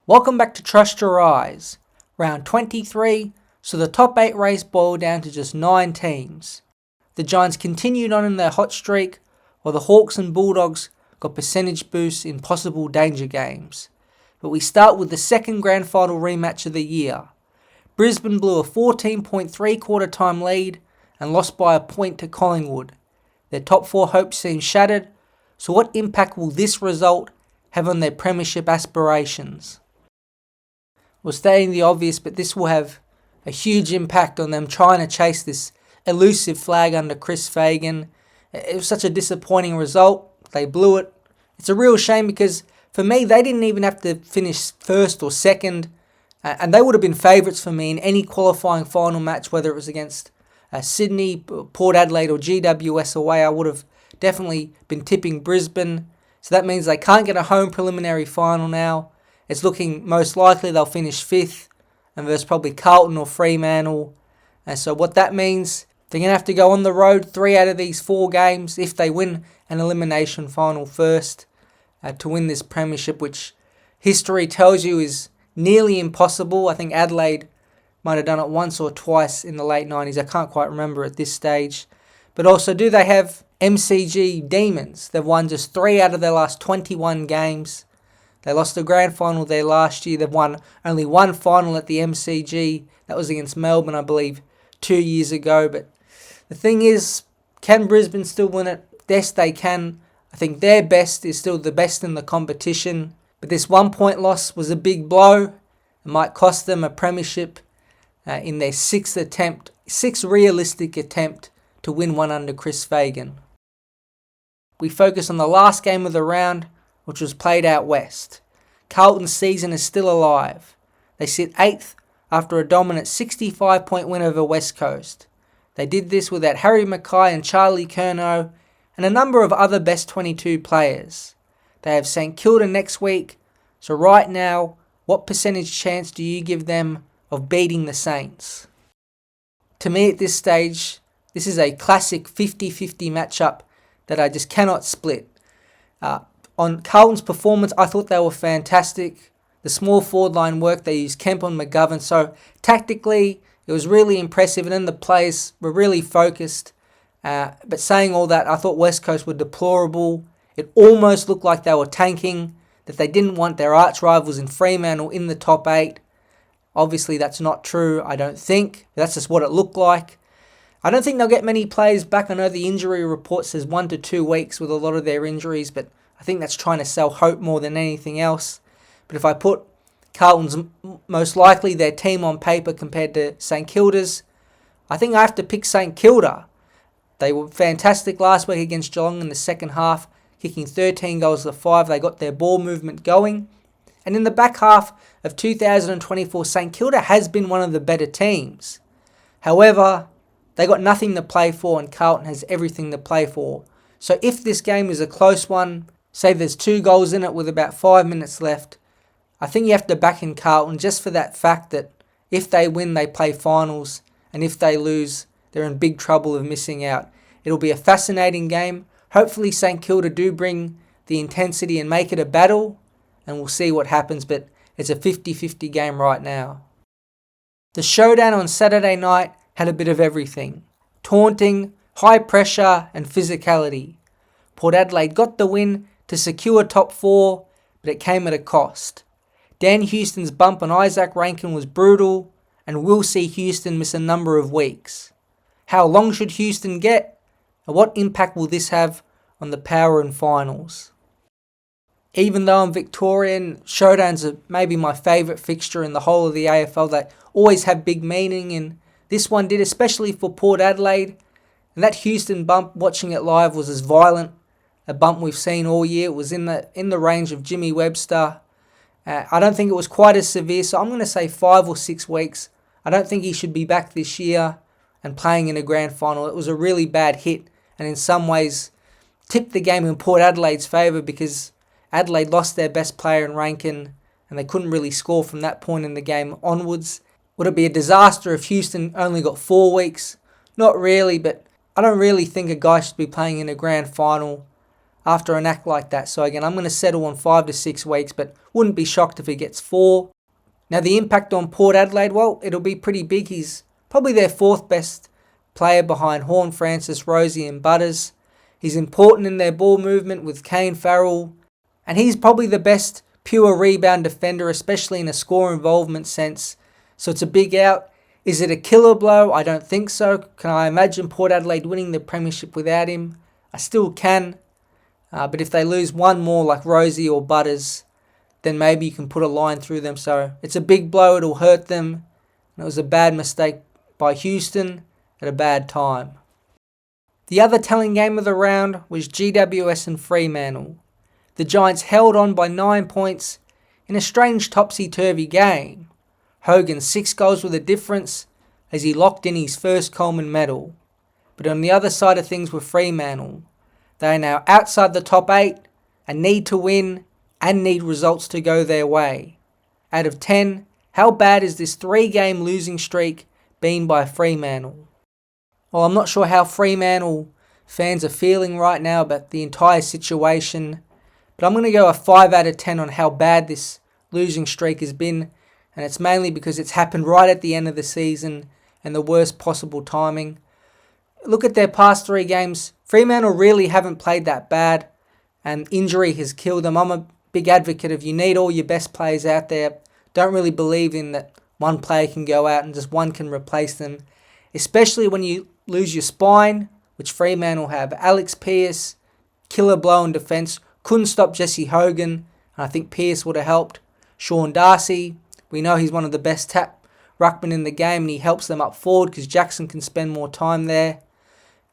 Welcome back to Trust Your Eyes. Round 23, so the top 8 race boiled down to just 9 teams. The Giants continued on in their hot streak, while the Hawks and Bulldogs got percentage boosts in possible danger games. But we start with the second grand final rematch of the year. Brisbane blew a 14-point three-quarter time lead and lost by a point to Collingwood. Their top 4 hopes seem shattered, so what impact will this result have on their premiership aspirations? Well, stating the obvious, but this will have a huge impact on them trying to chase this elusive flag under Chris Fagan. It was such a disappointing result. They blew it. It's a real shame because for me, they didn't even have to finish first or second, and they would have been favourites for me in any qualifying final match, whether it was against Sydney, Port Adelaide or GWS away. I would have definitely been tipping Brisbane. So that means they can't get a home preliminary final now. It's looking most likely they'll finish 5th and versus probably Carlton or Fremantle. And so what that means, they're going to have to go on the road 3 out of these 4 games if they win an elimination final first to win this premiership, which history tells you is nearly impossible. I think Adelaide might have done it once or twice in the late 90s. I can't quite remember at this stage. But also, do they have MCG demons? They've won just 3 out of their last 21 games. They lost the grand final there last year. They've won only 1 final at the MCG. That was against Melbourne, I believe, 2 years ago. But the thing is, can Brisbane still win it? Yes, they can. I think their best is still the best in the competition. But this 1-point loss was a big blow. It might cost them a premiership in their 6th realistic attempt to win one under Chris Fagan. We focus on the last game of the round, which was played out west. Carlton's season is still alive. They sit 8th after a dominant 65-point win over West Coast. They did this without Harry Mackay and Charlie Curnow and a number of other best 22 players. They have St Kilda next week, so right now, what percentage chance do you give them of beating the Saints? To me at this stage, this is a classic 50-50 matchup that I just cannot split. On Carlton's performance, I thought they were fantastic. The small forward line work, they used Kemp on McGovern. So tactically, it was really impressive. And then the players were really focused. But saying all that, I thought West Coast were deplorable. It almost looked like they were tanking, that they didn't want their arch rivals in Fremantle in the top 8. Obviously, that's not true, I don't think. That's just what it looked like. I don't think they'll get many players back. I know the injury report says 1 to 2 weeks with a lot of their injuries, but I think that's trying to sell hope more than anything else. But if I put Carlton's most likely their team on paper compared to St Kilda's, I think I have to pick St Kilda. They were fantastic last week against Geelong in the second half, kicking 13 goals to 5. They got their ball movement going. And in the back half of 2024, St Kilda has been one of the better teams. However, they got nothing to play for and Carlton has everything to play for. So if this game is a close one, say there's 2 goals in it with about 5 minutes left, I think you have to back in Carlton just for that fact that if they win, they play finals, and if they lose, they're in big trouble of missing out. It'll be a fascinating game. Hopefully St Kilda do bring the intensity and make it a battle, and we'll see what happens, but it's a 50-50 game right now. The showdown on Saturday night had a bit of everything. Taunting, high pressure and physicality. Port Adelaide got the win to secure top 4, but it came at a cost. Dan Houston's bump on Isaac Rankine was brutal, and we'll see Houston miss a number of weeks. How long should Houston get, and what impact will this have on the power and finals? Even though I'm Victorian, showdowns are maybe my favourite fixture in the whole of the AFL. They always have big meaning, and this one did, especially for Port Adelaide. And that Houston bump, watching it live, was as violent a bump we've seen all year. It was in the range of Jimmy Webster. I don't think it was quite as severe, so I'm going to say 5 or 6 weeks. I don't think he should be back this year and playing in a grand final. It was a really bad hit, and in some ways tipped the game in Port Adelaide's favour because Adelaide lost their best player in Rankine, and they couldn't really score from that point in the game onwards. Would it be a disaster if Houston only got 4 weeks? Not really, but I don't really think a guy should be playing in a grand final after an act like that. So again, I'm going to settle on 5 to 6 weeks, but wouldn't be shocked if he gets 4. Now the impact on Port Adelaide, well, it'll be pretty big. He's probably their 4th best player behind Horn, Francis, Rosie and Butters. He's important in their ball movement with Kane Farrell, and he's probably the best pure rebound defender, especially in a score involvement sense. So it's a big out. Is it a killer blow? I don't think so. Can I imagine Port Adelaide winning the premiership without him? I still can. But if they lose one more like Rosie or Butters, then maybe you can put a line through them. So it's a big blow. It'll hurt them. And it was a bad mistake by Houston at a bad time. The other telling game of the round was GWS and Fremantle. The Giants held on by 9 points in a strange topsy-turvy game. Hogan 6 goals with a difference as he locked in his first Coleman medal. But on the other side of things were Fremantle. They are now outside the top 8 and need to win and need results to go their way. Out of 10, how bad is this 3-game losing streak been by Fremantle? Well, I'm not sure how Fremantle fans are feeling right now about the entire situation, but I'm going to go a 5 out of 10 on how bad this losing streak has been, and it's mainly because it's happened right at the end of the season and the worst possible timing. Look at their past 3 games. Fremantle really haven't played that bad, and injury has killed them. I'm a big advocate of you need all your best players out there. Don't really believe in that one player can go out and just one can replace them, especially when you lose your spine, which Fremantle have. Alex Pearce, killer blow in defence, couldn't stop Jesse Hogan, and I think Pearce would have helped. Sean Darcy, we know he's one of the best tap ruckmen in the game, and he helps them up forward because Jackson can spend more time there.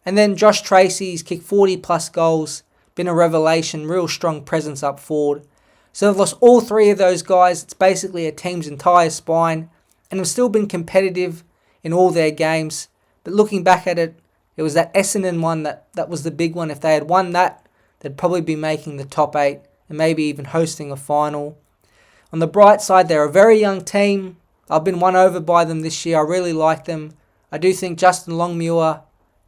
And then Josh Tracy's kicked 40 plus goals, been a revelation, real strong presence up forward. So they've lost all 3 of those guys. It's basically a team's entire spine, and have still been competitive in all their games. But looking back at it, it was that Essendon one that was the big one. If they had won that, they'd probably be making the top 8 and maybe even hosting a final. On the bright side, they're a very young team. I've been won over by them this year. I really like them. I do think Justin Longmuir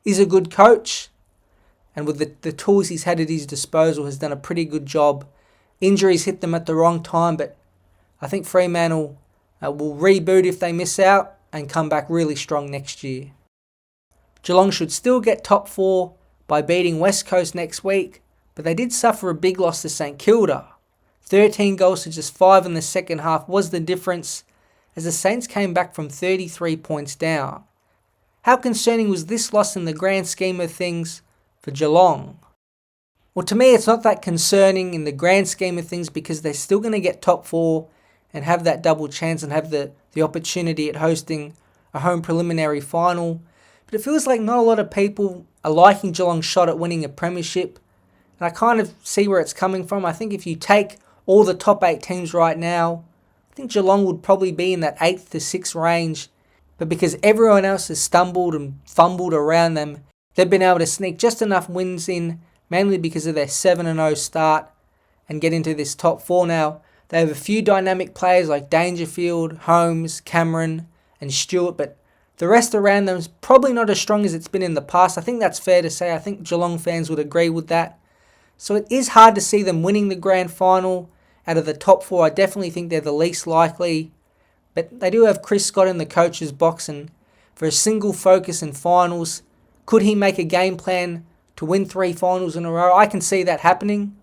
is a good coach, and with the tools he's had at his disposal has done a pretty good job. Injuries hit them at the wrong time, but I think Fremantle will reboot if they miss out and come back really strong next year. Geelong should still get top 4 by beating West Coast next week, but they did suffer a big loss to St Kilda. 13 goals to just 5 in the second half was the difference, as the Saints came back from 33 points down. How concerning was this loss in the grand scheme of things for Geelong? Well, to me, it's not that concerning in the grand scheme of things because they're still going to get top 4 and have that double chance and have the opportunity at hosting a home preliminary final. But it feels like not a lot of people are liking Geelong's shot at winning a premiership. And I kind of see where it's coming from. I think if you take all the top 8 teams right now, I think Geelong would probably be in that 8th to 6th range. But because everyone else has stumbled and fumbled around them, they've been able to sneak just enough wins in, mainly because of their 7-0 start, and get into this top 4 now. They have a few dynamic players like Dangerfield, Holmes, Cameron and Stewart, but the rest around them is probably not as strong as it's been in the past. I think that's fair to say. I think Geelong fans would agree with that. So it is hard to see them winning the grand final. Out of the top 4, I definitely think they're the least likely. But they do have Chris Scott in the coach's box, and for a single focus in finals, could he make a game plan to win 3 finals in a row? I can see that happening.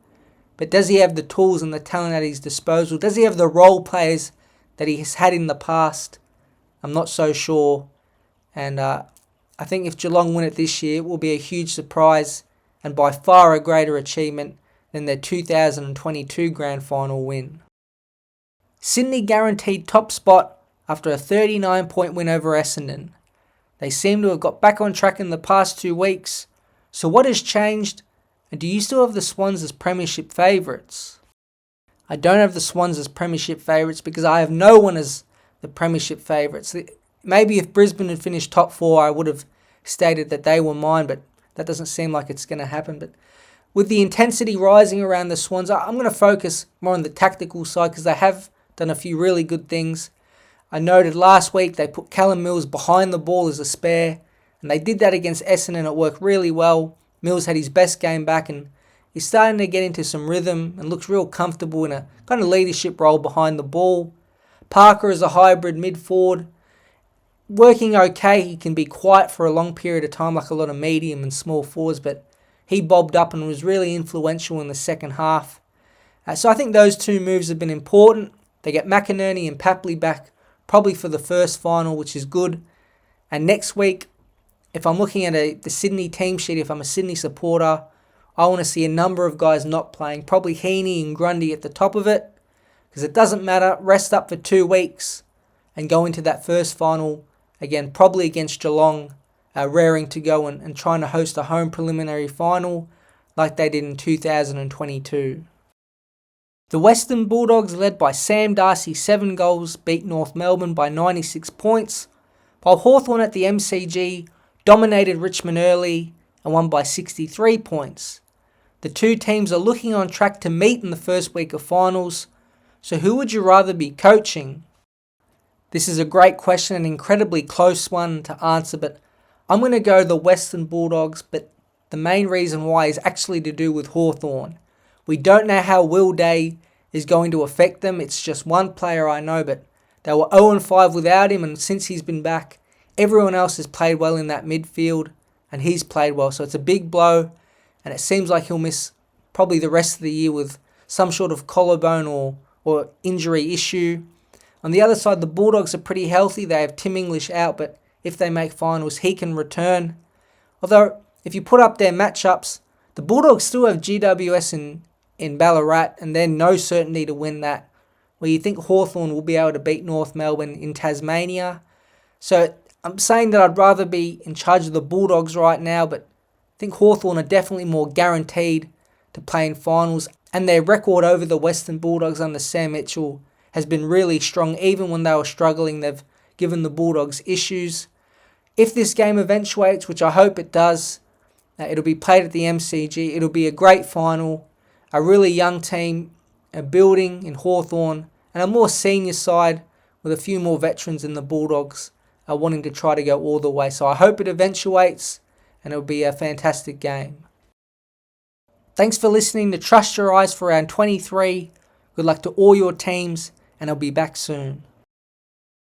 But does he have the tools and the talent at his disposal? Does he have the role players that he has had in the past? I'm not so sure. And I think if Geelong win it this year, it will be a huge surprise and by far a greater achievement than their 2022 grand final win. Sydney guaranteed top spot after a 39-point win over Essendon. They seem to have got back on track in the past 2 weeks. So what has changed? And do you still have the Swans as premiership favourites? I don't have the Swans as premiership favourites because I have no one as the premiership favourites. Maybe if Brisbane had finished top 4, I would have stated that they were mine, but that doesn't seem like it's going to happen. But with the intensity rising around the Swans, I'm going to focus more on the tactical side because they have done a few really good things. I noted last week they put Callum Mills behind the ball as a spare, and they did that against Essendon and it worked really well. Mills had his best game back, and is starting to get into some rhythm and looks real comfortable in a kind of leadership role behind the ball. Parker is a hybrid mid-forward. Working okay, he can be quiet for a long period of time like a lot of medium and small forwards, but he bobbed up and was really influential in the second half. So I think those two moves have been important. They get McInerney and Papley back probably for the first final, which is good. And next week, if I'm looking at the Sydney team sheet, if I'm a Sydney supporter, I want to see a number of guys not playing, probably Heaney and Grundy at the top of it, because it doesn't matter. Rest up for 2 weeks and go into that first final, again, probably against Geelong, raring to go and trying to host a home preliminary final like they did in 2022. The Western Bulldogs, led by Sam Darcy, 7 goals, beat North Melbourne by 96 points, while Hawthorn at the MCG dominated Richmond early and won by 63 points. The two teams are looking on track to meet in the first week of finals, so who would you rather be coaching? This is a great question, an incredibly close one to answer, but I'm going to go the Western Bulldogs, but the main reason why is actually to do with Hawthorn. We don't know how Will Day is going to affect them. It's just one player I know, but they were 0-5 without him, and since he's been back, everyone else has played well in that midfield, and he's played well. So it's a big blow, and it seems like he'll miss probably the rest of the year with some sort of collarbone or injury issue. On the other side, the Bulldogs are pretty healthy. They have Tim English out, but if they make finals, he can return. Although, if you put up their matchups, the Bulldogs still have GWS in Ballarat, and they're no certainty to win that, where you think Hawthorn will be able to beat North Melbourne in Tasmania. So I'm saying that I'd rather be in charge of the Bulldogs right now, but I think Hawthorn are definitely more guaranteed to play in finals, and their record over the Western Bulldogs under Sam Mitchell has been really strong. Even when they were struggling, they've given the Bulldogs issues. If this game eventuates, which I hope it does, it'll be played at the MCG. It'll be a great final. A really young team, a building in Hawthorn, and a more senior side with a few more veterans in the Bulldogs are wanting to try to go all the way. So I hope it eventuates, and it'll be a fantastic game. Thanks for listening to Trust Your Eyes for round 23. Good luck to all your teams, and I'll be back soon.